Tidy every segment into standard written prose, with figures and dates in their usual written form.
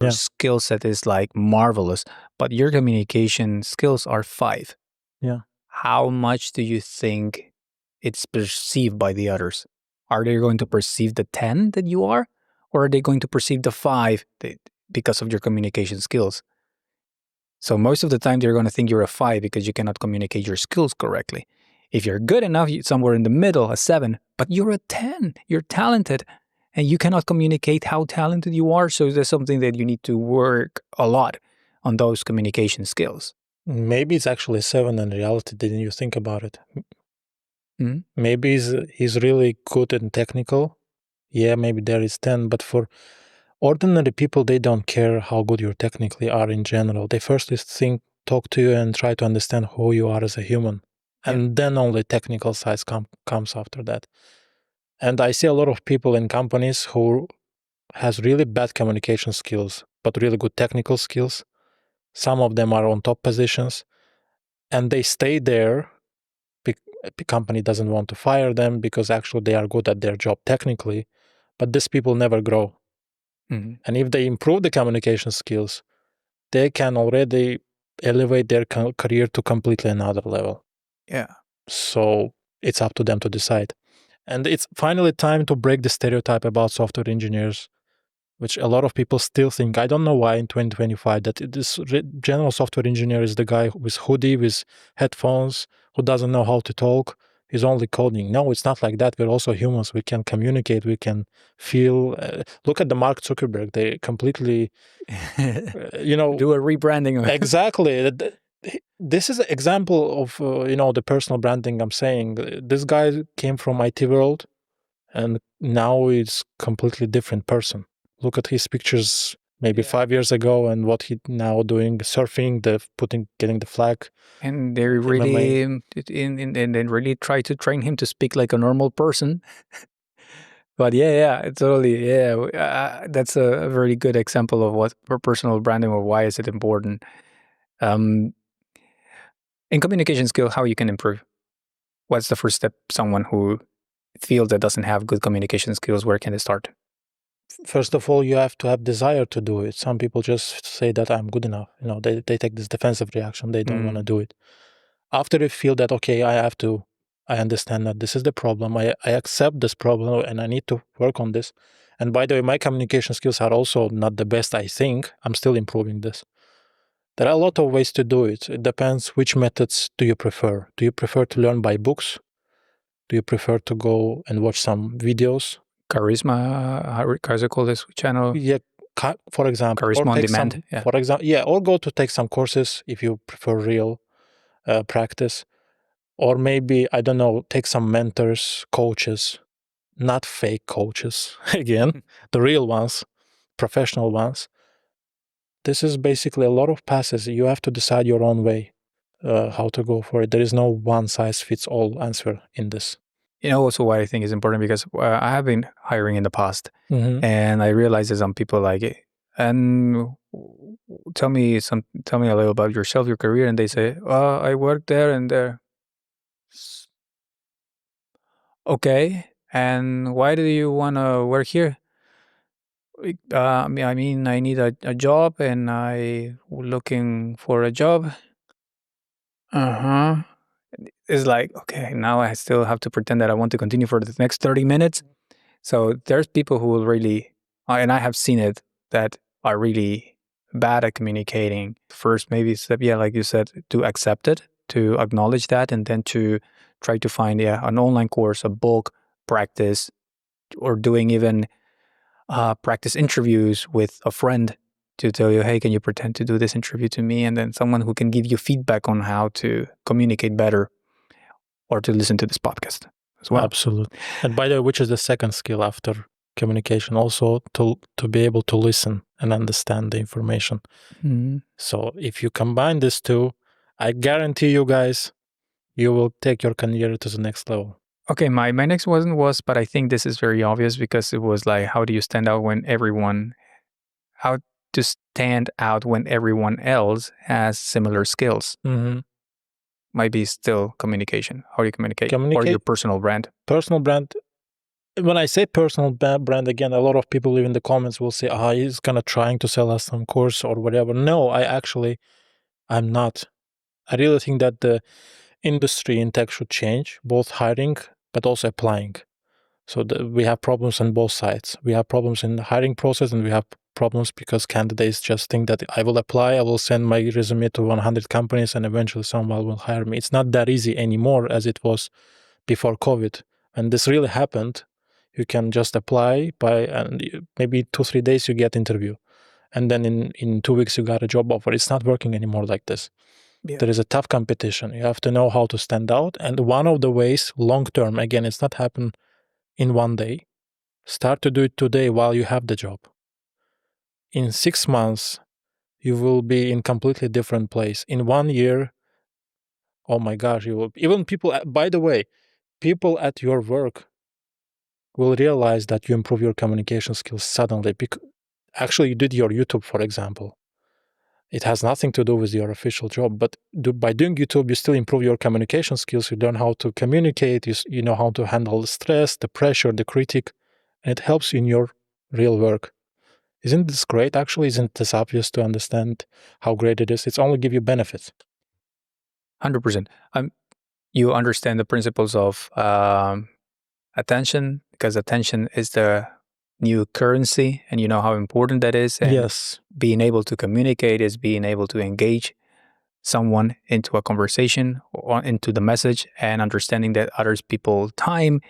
Yeah. skill set is like marvelous, but your communication skills are 5. Yeah. How much do you think it's perceived by the others? Are they going to perceive the 10 that you are, or are they going to perceive the 5 because of your communication skills? So most of the time, they're going to think you're a 5 because you cannot communicate your skills correctly. If you're good enough, somewhere in the middle, a 7, but you're a 10, you're talented, and you cannot communicate how talented you are. So there's something that you need to work a lot on those communication skills. Maybe it's actually 7 in reality. Didn't you think about it? Mhm. Maybe he's really good and technical. Yeah, maybe there is 10, but for ordinary people, they don't care how good you technically are in general. They firstly talk to you and try to understand who you are as a human. And then only technical side comes after that. And I see a lot of people in companies who has really bad communication skills, but really good technical skills. Some of them are on top positions, and they stay there. The company doesn't want to fire them because actually they are good at their job technically, but these people never grow. Mhm. And if they improve the communication skills, they can already elevate their career to completely another level. Yeah. So it's up to them to decide. And it's finally time to break the stereotype about software engineers, which a lot of people still think. I don't know why in 2025 that this general software engineer is the guy with hoodie, with headphones, who doesn't know how to talk. He's only coding. No, it's not like that. We're also humans. We can communicate. We can feel. Look at the Mark Zuckerberg. They completely, Do a rebranding of it. Exactly. This is an example of, the personal branding I'm saying. This guy came from IT world, and now he's completely different person. Look at his pictures maybe 5 years ago and what he now doing, surfing, getting the flag. And they really and they really try to train him to speak like a normal person. But yeah, totally, yeah. That's a very good example of what personal branding or why is it important. In communication skill, how you can improve. What's the first step? Someone who feels that doesn't have good communication skills, where can they start? First of all, you have to have desire to do it. Some people just say that I'm good enough. They take this defensive reaction. They don't want to do it. After you feel that, okay, I understand that this is the problem. I accept this problem and I need to work on this. And by the way, my communication skills are also not the best, I think. I'm still improving this. There are a lot of ways to do it. It depends which methods do you prefer. Do you prefer to learn by books? Do you prefer to go and watch some videos? Charisma, how's it called, this channel? Yeah, for example. Charisma on demand. Yeah. For example, yeah, or go to take some courses if you prefer real practice. Or maybe, I don't know, take some mentors, coaches, not fake coaches, again, the real ones, professional ones. This is basically a lot of passes. You have to decide your own way how to go for it. There is no one size fits all answer in this. Also what I think is important, because I have been hiring in the past, and I realize that some people like it. And tell me a little about yourself, your career, and they say, I worked there and there. Okay, and why do you want to work here? I mean, I need a job, and I looking for a job. Uh-huh. It's like, okay, now I still have to pretend that I want to continue for the next 30 minutes. So there's people who will really, and I have seen it, that are really bad at communicating. First, maybe step, yeah, like you said, to accept it, to acknowledge that, and then to try to find, an online course, a book, practice, or doing even practice interviews with a friend to tell you, hey, can you pretend to do this interview to me? And then someone who can give you feedback on how to communicate better, or to listen to this podcast as well. Absolutely. And by the way, which is the second skill after communication? Also to be able to listen and understand the information. So if you combine these two, I guarantee you guys, you will take your career to the next level. Okay, my next one was, but I think this is very obvious, because it was like, how to stand out when everyone else has similar skills? Might be still communication. How do you communicate? Or your personal brand? Personal brand, when I say personal brand, again, a lot of people in the comments will say, he's kind of trying to sell us some course or whatever. No, I'm not. I really think that the industry in tech should change, both hiring, but also applying. So we have problems on both sides. We have problems in the hiring process, and we have problems because candidates just think that I will apply, I will send my resume to 100 companies, and eventually someone will hire me. It's not that easy anymore as it was before COVID. And this really happened. You can just apply and maybe 2-3 days you get interview. And then in 2 weeks you got a job offer. It's not working anymore like this. Yeah. There is a tough competition. You have to know how to stand out. And one of the ways, long term, again, it's not happen in one day. Start to do it today while you have the job. In 6 months, you will be in completely different place. In 1 year, oh my gosh, you will even people. By the way, people at your work will realize that you improve your communication skills suddenly. Because actually, you did your YouTube, for example. It has nothing to do with your official job, but by doing YouTube, you still improve your communication skills. You learn how to communicate. You know how to handle the stress, the pressure, the critic, and it helps you in your real work. Isn't this great? Actually, isn't this obvious to understand how great it is? It's only give you benefits. 100%. You understand the principles of attention, because attention is the new currency, and you know how important that is. And Yes. being able to communicate is being able to engage someone into a conversation or into the message, and understanding that others people's time.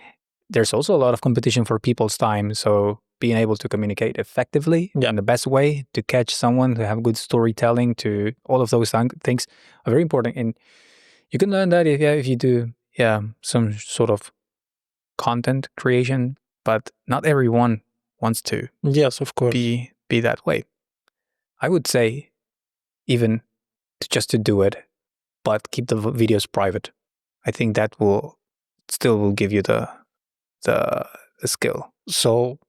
There's also a lot of competition for people's time. So being able to communicate effectively in the best way, to catch someone, to have good storytelling, to all of those things are very important. And you can learn that if you do some sort of content creation, but not everyone wants to Yes, of course. be that way. I would say even just to do it, but keep the videos private. I think that will give you the skill. So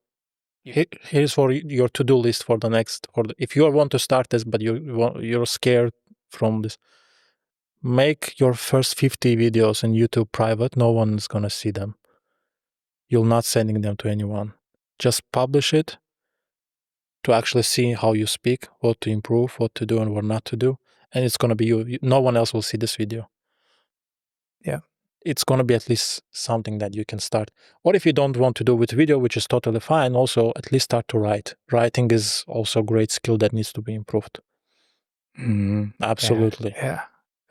here's for your to-do list for the next, if you want to start this, but you're scared from this, make your first 50 videos in YouTube private. No one is going to see them. You're not sending them to anyone. Just publish it to actually see how you speak, what to improve, what to do and what not to do. And it's going to be you. No one else will see this video. Yeah. It's going to be at least something that you can start. Or if you don't want to do with video, which is totally fine, also at least start to write. Writing is also a great skill that needs to be improved. Absolutely. Yeah.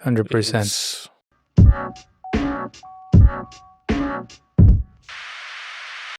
100%.